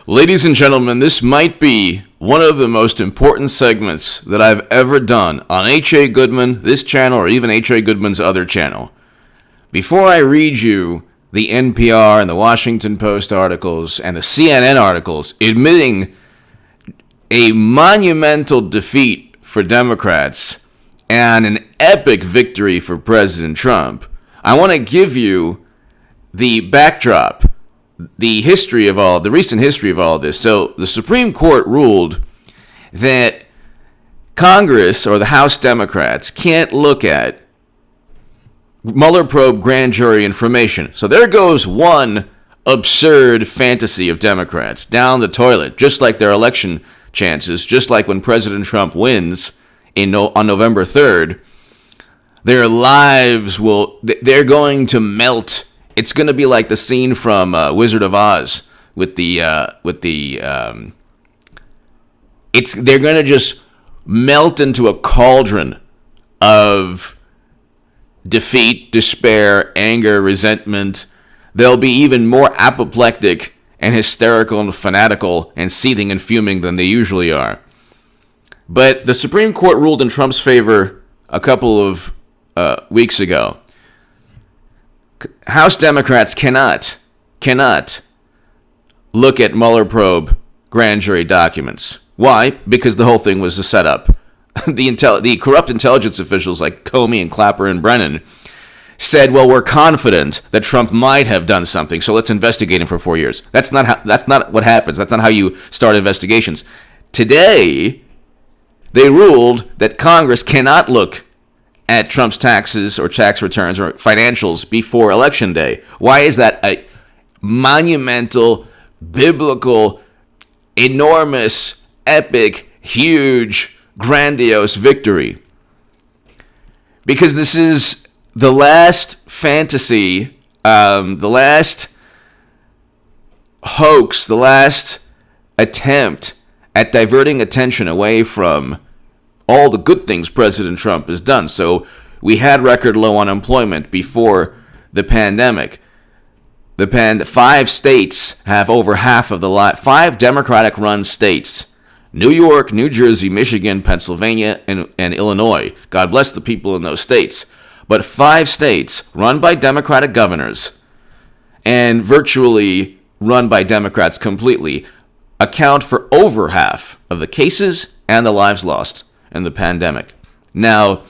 Ladies and gentlemen, this might be one of the most important segments that I've ever done on H.A. Goodman, this channel, or even H.A. Goodman's other channel. Before I read you the NPR and the Washington Post articles and the CNN articles admitting a monumental defeat for Democrats and an epic victory for President Trump, I want to give you the backdrop, the recent history of all this. So the Supreme Court ruled that Congress or the House Democrats can't look at Mueller probe grand jury information. So there goes one absurd fantasy of Democrats down the toilet, just like their election chances, just like when President Trump wins on November 3rd, their lives they're going to melt. It's going to be like the scene from Wizard of Oz they're going to just melt into a cauldron of defeat, despair, anger, resentment. They'll be even more apoplectic and hysterical and fanatical and seething and fuming than they usually are. But the Supreme Court ruled in Trump's favor a couple of weeks ago. House Democrats cannot look at Mueller probe grand jury documents. Why? Because the whole thing was a setup. The corrupt intelligence officials like Comey and Clapper and Brennan said, "Well, we're confident that Trump might have done something, so let's investigate him for 4 years." That's not what happens. That's not how you start investigations. Today, they ruled that Congress cannot look at Trump's taxes or tax returns or financials before Election Day. Why is that a monumental, biblical, enormous, epic, huge, grandiose victory? Because this is the last fantasy, the last hoax, the last attempt at diverting attention away from all the good things President Trump has done. So we had record low unemployment before the pandemic. 5 states have over half of the 5 Democratic-run states: New York, New Jersey, Michigan, Pennsylvania, and Illinois. God bless the people in those states. But 5 states run by Democratic governors and virtually run by Democrats completely account for over half of the cases and the lives lost in the pandemic. Now,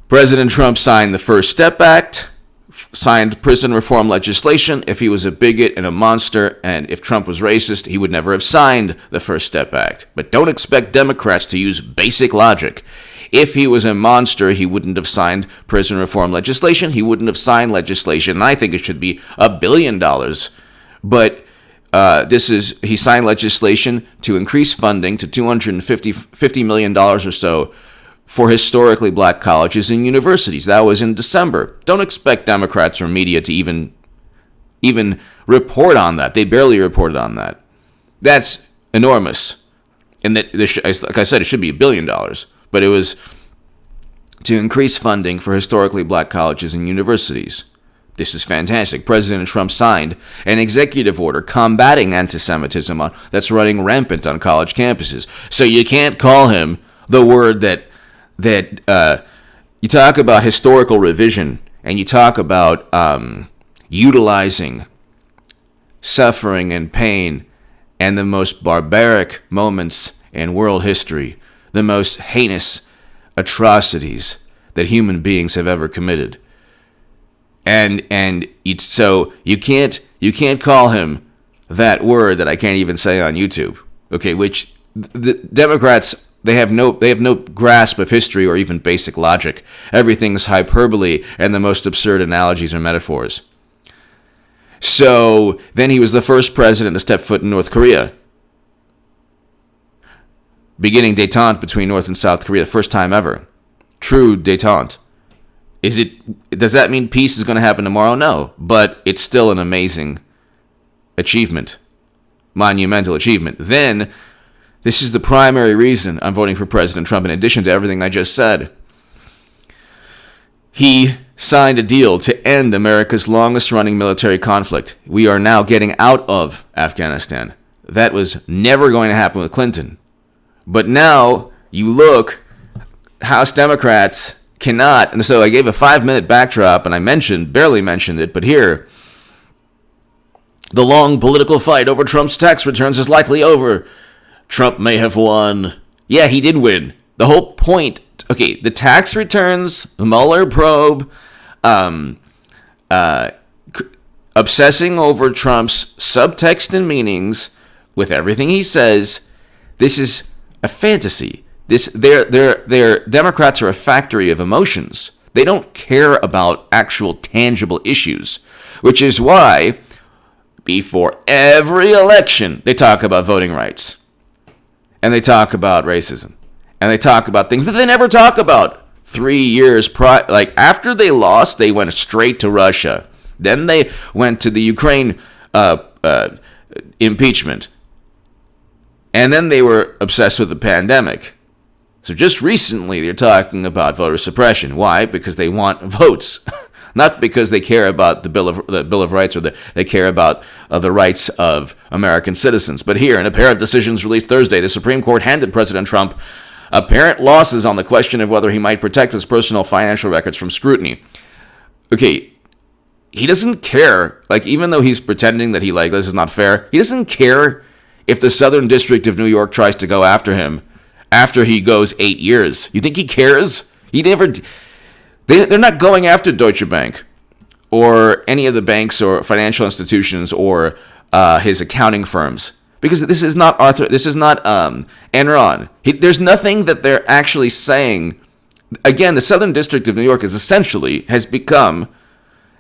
President Trump signed the First Step Act, signed prison reform legislation. If he was a bigot and a monster, and if Trump was racist, he would never have signed the First Step Act. But don't expect Democrats to use basic logic. If he was a monster, he wouldn't have signed prison reform legislation. He wouldn't have signed legislation, and I think it should be $1 billion. But he signed legislation to increase funding to $250 million or so for historically black colleges and universities. That was in December. Don't expect Democrats or media to even report on that. They barely reported on that. That's enormous. And that, like I said, it should be $1 billion. But it was to increase funding for historically black colleges and universities. This is fantastic. President Trump signed an executive order combating anti-Semitism that's running rampant on college campuses. So you can't call him the word that you talk about historical revision, and you talk about utilizing suffering and pain and the most barbaric moments in world history, the most heinous atrocities that human beings have ever committed. So you can't call him that word that I can't even say on YouTube. Okay, which the Democrats, they have no grasp of history or even basic logic. Everything's hyperbole and the most absurd analogies or metaphors. So then he was the first president to step foot in North Korea, beginning détente between North and South Korea, the first time ever. True détente. Does that mean peace is going to happen tomorrow? No, but it's still an amazing achievement, monumental achievement. Then, this is the primary reason I'm voting for President Trump, in addition to everything I just said. He signed a deal to end America's longest-running military conflict. We are now getting out of Afghanistan. That was never going to happen with Clinton. But now, you look, House Democrats cannot, and so I gave a 5-minute backdrop, and I barely mentioned it, but here, the long political fight over Trump's tax returns is likely over. Trump may have won. Yeah, he did win. The whole point, okay, the tax returns, the Mueller probe, obsessing over Trump's subtext and meanings with everything he says, this is a fantasy. Their Democrats are a factory of emotions. They don't care about actual tangible issues, which is why before every election they talk about voting rights, and they talk about racism, and they talk about things that they never talk about. 3 years prior, like after they lost, they went straight to Russia. Then they went to the Ukraine impeachment, and then they were obsessed with the pandemic. So just recently, they're talking about voter suppression. Why? Because they want votes, not because they care about the Bill of Rights or they care about the rights of American citizens. But here, in a pair of decisions released Thursday, the Supreme Court handed President Trump apparent losses on the question of whether he might protect his personal financial records from scrutiny. Okay, he doesn't care. Like, even though he's pretending that this is not fair, he doesn't care if the Southern District of New York tries to go after him after he goes 8 years. You think he cares? They're not going after Deutsche Bank or any of the banks or financial institutions or his accounting firms, because this is not Enron. There's nothing that they're actually saying. Again, the Southern District of New York has become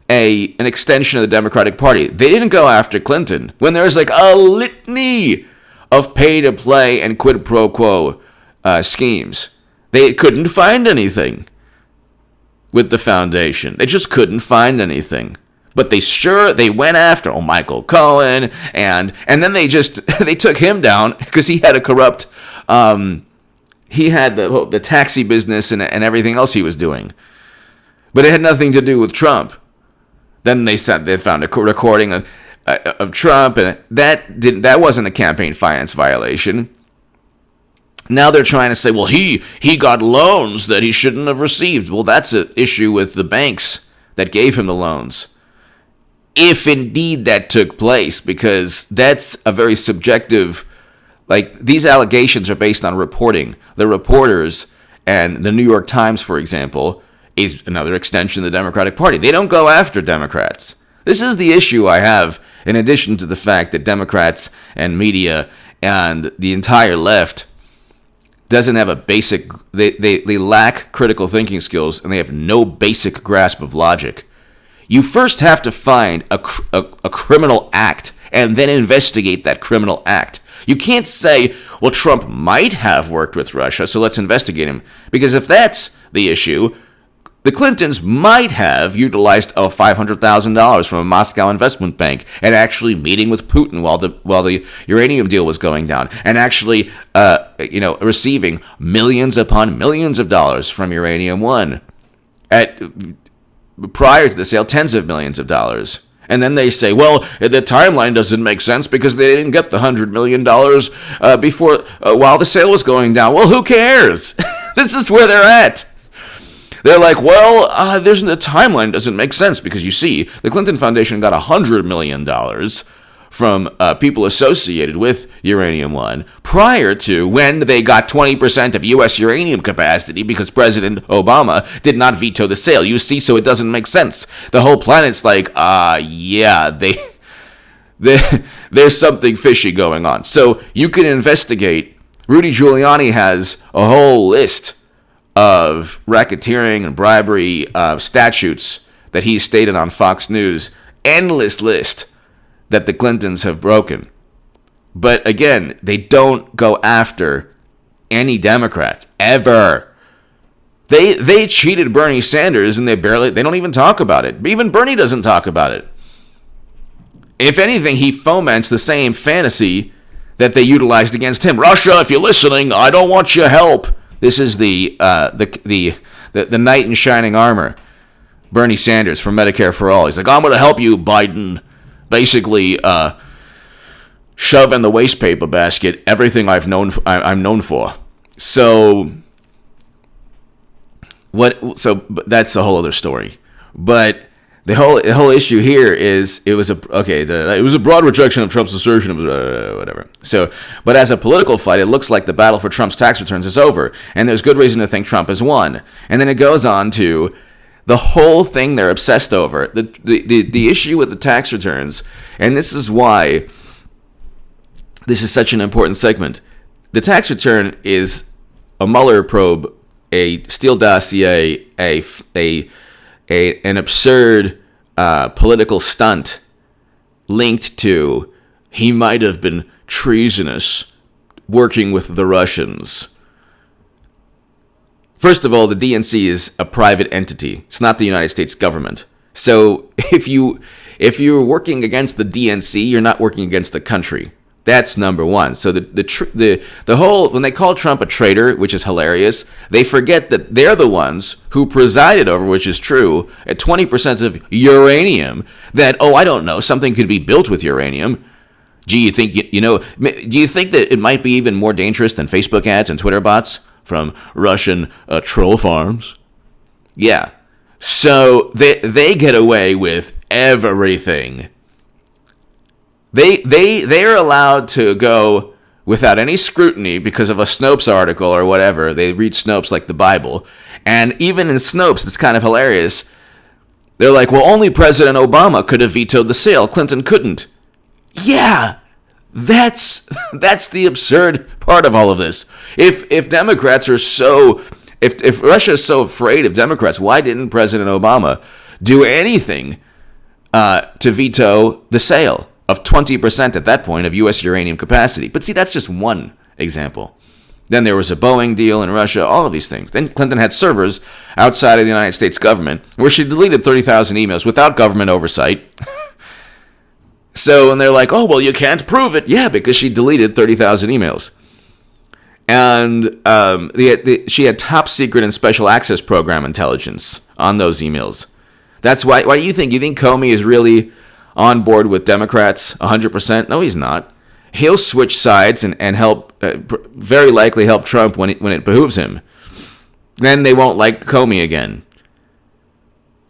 an extension of the Democratic Party. They didn't go after Clinton when there was like a litany of pay-to-play and quid pro quo schemes. They couldn't find anything with the foundation. They just couldn't find anything. But they went after Michael Cohen, and then they took him down because he had a corrupt, he had the taxi business and everything else he was doing. But it had nothing to do with Trump. Then they found a recording of Trump, and that wasn't a campaign finance violation. Now they're trying to say, well, he got loans that he shouldn't have received. Well, that's an issue with the banks that gave him the loans, if indeed that took place, because that's a very subjective, like, these allegations are based on reporting. The reporters and the New York Times, for example, is another extension of the Democratic Party. They don't go after Democrats. This is the issue I have, in addition to the fact that Democrats and media and the entire left doesn't have a basic, they lack critical thinking skills, and they have no basic grasp of logic. You first have to find a criminal act and then investigate that criminal act. You can't say, well, Trump might have worked with Russia, so let's investigate him. Because if that's the issue, the Clintons might have utilized $500,000 from a Moscow investment bank and actually meeting with Putin while the uranium deal was going down, and actually receiving millions upon millions of dollars from Uranium One prior to the sale, tens of millions of dollars. And then they say, well, the timeline doesn't make sense because they didn't get the $100 million before while the sale was going down. Well, who cares? This is where they're at. They're like, well, the timeline doesn't make sense because, you see, the Clinton Foundation got $100 million from people associated with Uranium One prior to when they got 20% of U.S. uranium capacity because President Obama did not veto the sale. You see, so it doesn't make sense. The whole planet's like, there's something fishy going on. So you can investigate. Rudy Giuliani has a whole list of racketeering and bribery statutes that he stated on Fox News. Endless list that the Clintons have broken. But again, they don't go after any Democrats, ever. They cheated Bernie Sanders, and they don't even talk about it. Even Bernie doesn't talk about it. If anything, he foments the same fantasy that they utilized against him. Russia, if you're listening, I don't want your help. This is the knight in shining armor. Bernie Sanders from Medicare for All. He's like, I'm going to help you, Biden. Basically, shove in the waste paper basket everything I'm known for. So that's a whole other story. But the whole issue here is it was a broad rejection of Trump's assertion of whatever. So, but as a political fight, it looks like the battle for Trump's tax returns is over, and there's good reason to think Trump has won. And then it goes on to the whole thing they're obsessed over, the issue with the tax returns, and this is why this is such an important segment. The tax return is a Mueller probe, a Steele dossier, an absurd political stunt linked to he might have been treasonous working with the Russians. First of all, the DNC is a private entity. It's not the United States government. So if you're working against the DNC, you're not working against the country. That's number one. So the whole, when they call Trump a traitor, which is hilarious, they forget that they're the ones who presided over, which is true, at 20% of uranium. That, I don't know, something could be built with uranium. Gee, you think do you think that it might be even more dangerous than Facebook ads and Twitter bots from Russian troll farms? Yeah. So they get away with everything. They are allowed to go without any scrutiny because of a Snopes article or whatever. They read Snopes like the Bible. And even in Snopes, it's kind of hilarious. They're like, well, only President Obama could have vetoed the sale. Clinton couldn't. Yeah, that's the absurd part of all of this. If Democrats are so... If Russia is so afraid of Democrats, why didn't President Obama do anything to veto the sale of 20% at that point of U.S. uranium capacity? But see, that's just one example. Then there was a Boeing deal in Russia, all of these things. Then Clinton had servers outside of the United States government where she deleted 30,000 emails without government oversight. So, and they're like, oh, well, you can't prove it. Yeah, because she deleted 30,000 emails. And she had top secret and special access program intelligence on those emails. That's why do you think Comey is really on board with Democrats 100%? No, he's not. He'll switch sides and help, very likely help Trump when it behooves him. Then they won't like Comey again.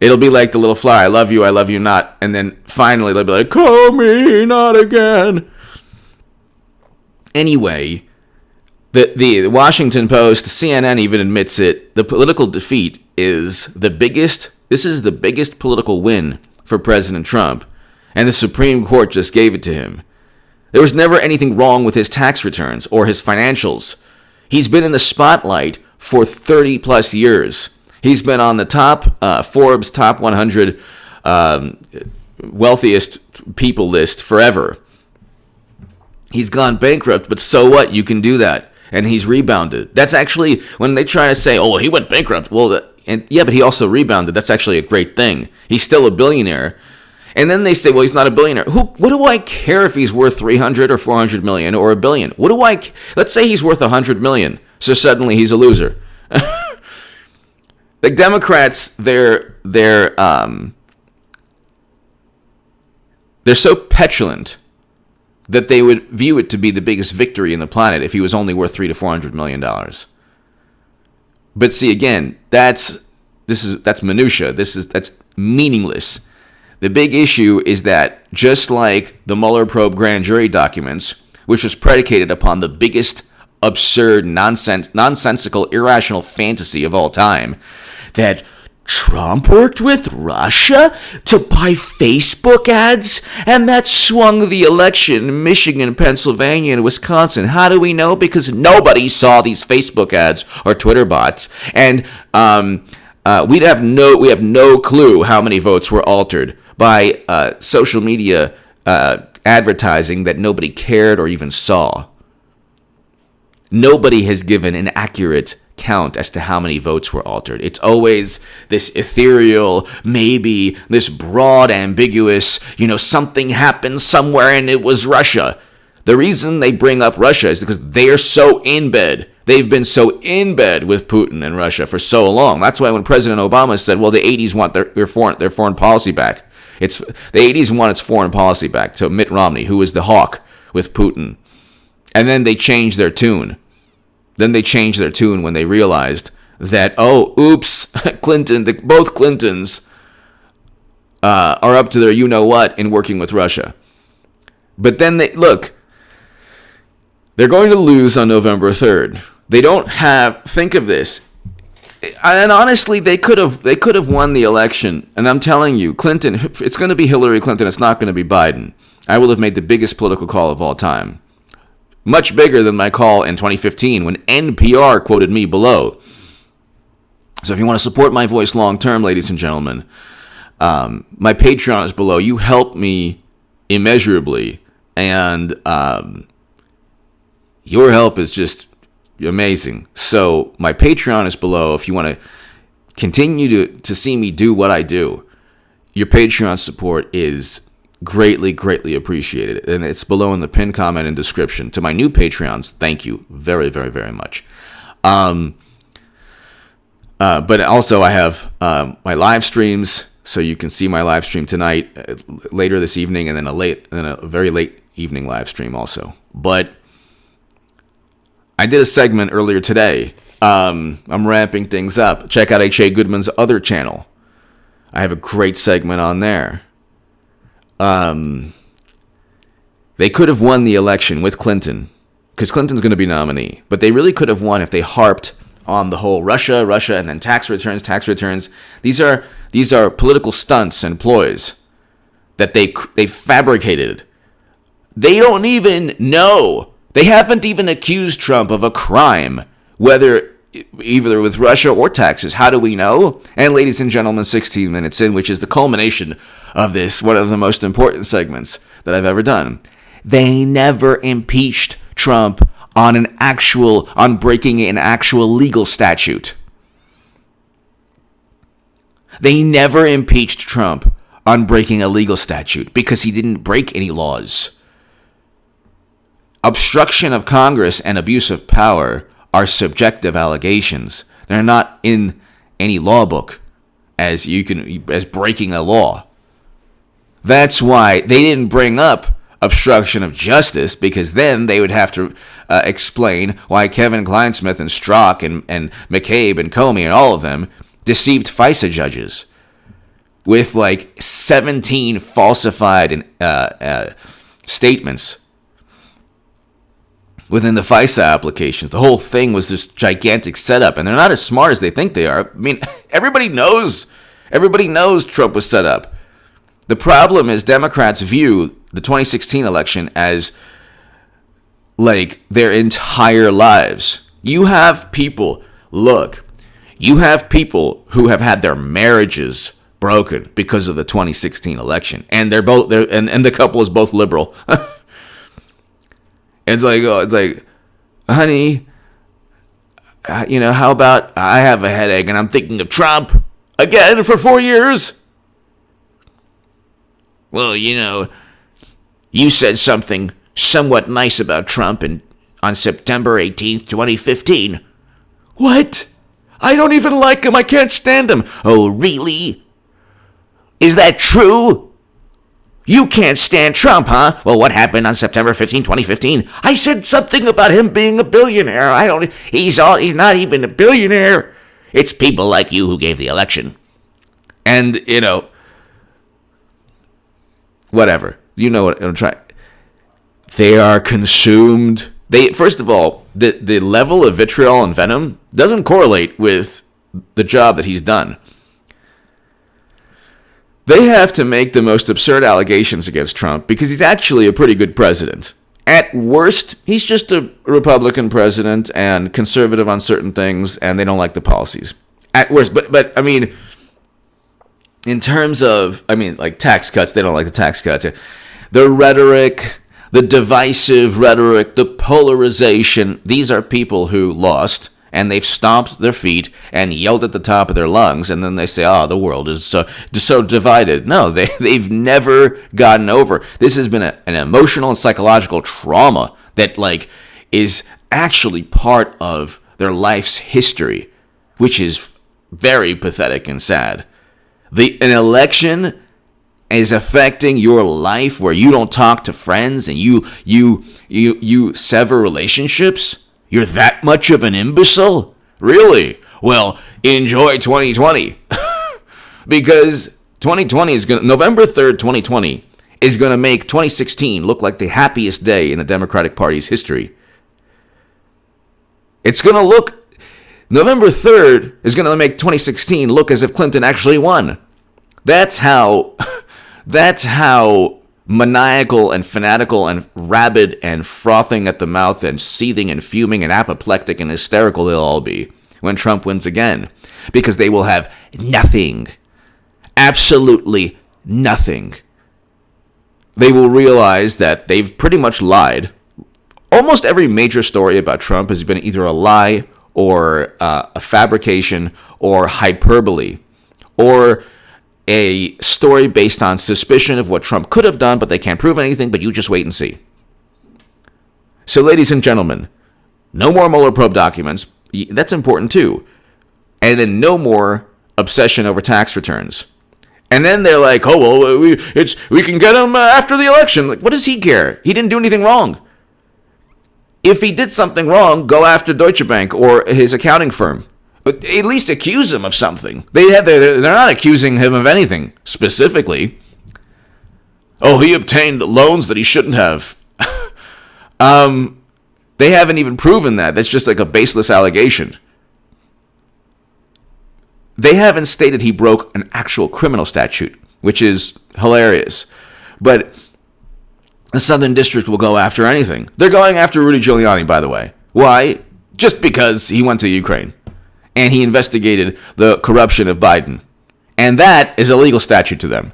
It'll be like the little fly, I love you not. And then finally they'll be like, Comey, not again. Anyway, the Washington Post, CNN even admits it, the political defeat is the biggest political win for President Trump. And the Supreme Court just gave it to him. There was never anything wrong with his tax returns or his financials. He's been in the spotlight for 30 plus years. He's been on the top Forbes top 100 wealthiest people list forever. He's gone bankrupt, but so what? You can do that. And he's rebounded. That's actually, when they try to say, oh, he went bankrupt. Well, but he also rebounded. That's actually a great thing. He's still a billionaire. And then they say, well, he's not a billionaire. What do I care if he's worth 300 or 400 million or a billion? Let's say he's worth 100 million. So suddenly he's a loser. The Democrats, they're so petulant that they would view it to be the biggest victory in the planet if he was only worth $300 to $400 million. But see, again, that's minutia. That's meaningless. The big issue is that just like the Mueller probe grand jury documents, which was predicated upon the biggest absurd, nonsensical, irrational fantasy of all time, that Trump worked with Russia to buy Facebook ads, and that swung the election in Michigan, Pennsylvania, and Wisconsin. How do we know? Because nobody saw these Facebook ads or Twitter bots, and we have no clue how many votes were altered by social media advertising that nobody cared or even saw. Nobody has given an accurate count as to how many votes were altered. It's always this ethereal, maybe this broad, ambiguous, something happened somewhere and it was Russia. The reason they bring up Russia is because they're so in bed. They've been so in bed with Putin and Russia for so long. That's why when President Obama said, well, the 80s want their foreign policy back. The 80s want its foreign policy back to Mitt Romney, who was the hawk with Putin. And then they changed their tune. Then they changed their tune when they realized that, oh, oops, both Clintons are up to their you-know-what in working with Russia. But then they're going to lose on November 3rd. They don't have, think of this, and honestly, they could have won the election. And I'm telling you, Clinton, it's going to be Hillary Clinton. It's not going to be Biden. I will have made the biggest political call of all time. Much bigger than my call in 2015 when NPR quoted me below. So if you want to support my voice long term, ladies and gentlemen, my Patreon is below. You help me immeasurably. And your help is just amazing. So my Patreon is below. If you want to continue to see me do what I do, your Patreon support is greatly, greatly appreciated. And it's below in the pinned comment and description. To my new Patreons, thank you very, very, very much. But also I have my live streams, so you can see my live stream tonight, later this evening, and then a very late evening live stream also. But I did a segment earlier today. I'm ramping things up. Check out H.A. Goodman's other channel. I have a great segment on there. They could have won the election with Clinton, because Clinton's going to be nominee. But they really could have won if they harped on the whole Russia, and then tax returns. These are political stunts and ploys that they fabricated. They don't even know. They haven't even accused Trump of a crime, whether either with Russia or taxes. How do we know? And ladies and gentlemen, 16 minutes in, which is the culmination of this, one of the most important segments that I've ever done. They never impeached Trump on breaking an actual legal statute. They never impeached Trump on breaking a legal statute because he didn't break any laws. Obstruction of Congress and abuse of power are subjective allegations. They're not in any law book as breaking a law. That's why they didn't bring up obstruction of justice, because then they would have to explain why Kevin Kleinsmith and Strzok and McCabe and Comey and all of them deceived FISA judges with 17 falsified statements within the FISA applications. The whole thing was this gigantic setup, and they're not as smart as they think they are. I mean, everybody knows Trump was set up. The problem is Democrats view the 2016 election as their entire lives. You have people who have had their marriages broken because of the 2016 election, and and the couple is both liberal. It's like, honey, how about I have a headache and I'm thinking of Trump again for 4 years? Well, you said something somewhat nice about Trump on September 18th, 2015. What? I don't even like him. I can't stand him. Oh, really? Is that true? You can't stand Trump, huh? Well, what happened on September 15, 2015? I said something about him being a billionaire. He's not even a billionaire. It's people like you who gave the election. And, whatever. You know what I'm trying. They are consumed. First of all, the level of vitriol and venom doesn't correlate with the job that he's done. They have to make the most absurd allegations against Trump because he's actually a pretty good president. At worst, he's just a Republican president and conservative on certain things, and they don't like the policies. At worst, but I mean, in terms of, tax cuts, they don't like the tax cuts. The rhetoric, the divisive rhetoric, the polarization, these are people who lost, and they've stomped their feet and yelled at the top of their lungs, and then they say, oh, the world is so divided. No, they've never gotten over. This has been an emotional and psychological trauma that, like, is actually part of their life's history, which is very pathetic and sad. An election is affecting your life where you don't talk to friends and you sever relationships? You're that much of an imbecile? Really? Well, enjoy 2020. Because 2020 is going to, November 3rd, 2020 is going to make 2016 look like the happiest day in the Democratic Party's history. It's going to look, November 3rd is going to make 2016 look as if Clinton actually won. That's how maniacal and fanatical and rabid and frothing at the mouth and seething and fuming and apoplectic and hysterical they'll all be when Trump wins again. Because they will have nothing. Absolutely nothing. They will realize that they've pretty much lied. Almost every major story about Trump has been either a lie or a fabrication or hyperbole or a story based on suspicion of what Trump could have done, but they can't prove anything, but you just wait and see. So, ladies and gentlemen, no more Mueller probe documents. That's important too. And then no more obsession over tax returns. And then they're like, oh, well, we can get him after the election. Like, what does he care? He didn't do anything wrong. If he did something wrong, go after Deutsche Bank or his accounting firm. At least accuse him of something. They're not accusing him of anything specifically. Oh, he obtained loans that he shouldn't have. They haven't even proven that. That's just like a baseless allegation. They haven't stated he broke an actual criminal statute, which is hilarious. But the Southern District will go after anything. They're going after Rudy Giuliani, by the way. Why? Just because he went to Ukraine. And he investigated the corruption of Biden. And that is a legal statute to them.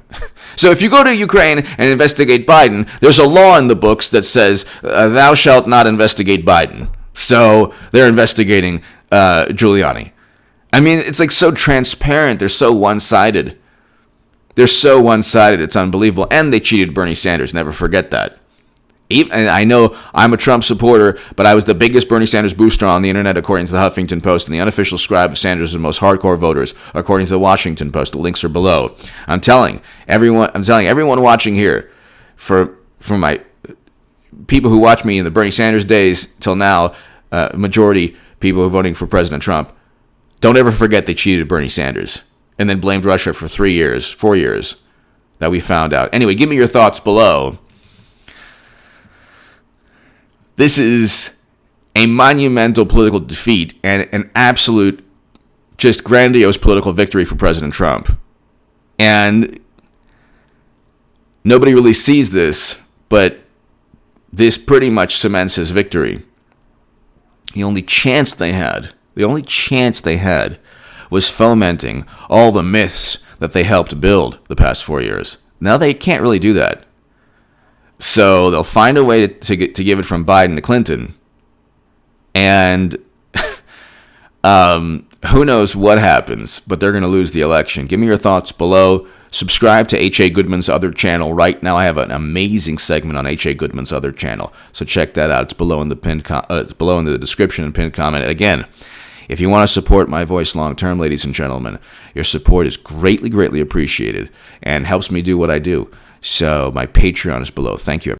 So if you go to Ukraine and investigate Biden, there's a law in the books that says, thou shalt not investigate Biden. So they're investigating Giuliani. I mean, it's like so transparent. They're so one-sided. It's unbelievable. And they cheated Bernie Sanders. Never forget that. And I know I'm a Trump supporter, but I was the biggest Bernie Sanders booster on the internet, according to the Huffington Post, and the unofficial scribe of Sanders' most hardcore voters, according to the Washington Post. The links are below. I'm telling everyone watching here, for my people who watch me in the Bernie Sanders days till now, majority people who are voting for President Trump, don't ever forget they cheated Bernie Sanders and then blamed Russia for 4 years that we found out. Anyway, give me your thoughts below. This is a monumental political defeat and an absolute, just grandiose political victory for President Trump. And nobody really sees this, but this pretty much cements his victory. The only chance they had was fomenting all the myths that they helped build the past 4 years. Now they can't really do that. So they'll find a way to give it from Biden to Clinton. And who knows what happens, but they're going to lose the election. Give me your thoughts below. Subscribe to H.A. Goodman's other channel. Right now I have an amazing segment on H.A. Goodman's other channel. So check that out. It's below in the it's below in the description and pinned comment. And again, if you want to support my voice long term, ladies and gentlemen, your support is greatly, greatly appreciated and helps me do what I do. So my Patreon is below. Thank you.